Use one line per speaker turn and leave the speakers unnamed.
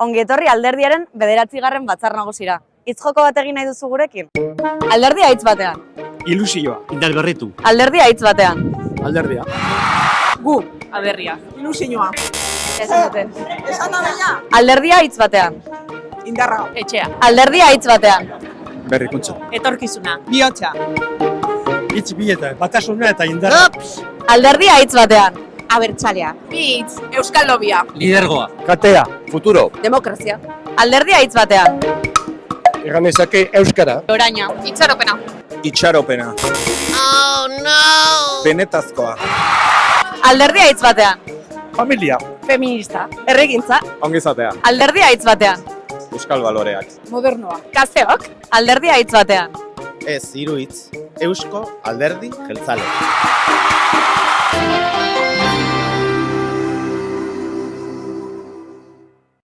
Ongi etorri alderdiaren 9. batzar nagusira. Hitz joko bat egin nahi duzu gurekin? Alderdia hitz batean.
Ilusioa. Indar berritu.
Alderdia hitz batean.
Alderdia.
Gu.
Alderria.
Ilusioa.
Esan duten.
Esan da baina.
Alderdia hitz batean.
Indarra.
Etxea.
Alderdia hitz batean.
Berrikuntza.
Etorkizuna.
Bihotza.
Hitz bieta, batasuna eta indarra.
Alderdia hitz batean.
Abertzalea. Bitz. Euskal Lobia.
Lidergoa. Katea. Futuro.
Demokrazia. Alderdia hitz batean.
Egan ezake euskara.
Oraina. Itxaropena.
Itxaropena.
Oh no!
Benetazkoa.
Alderdia hitz batean.
Familia.
Feminista. Herrigintza.
Ongizatea.
Alderdia hitz batean.
Euskal baloreak.
Modernoa.
Kazeok. Alderdia hitz batean.
Ez, hiru hitz. Eusko Alderdi Jeltzale.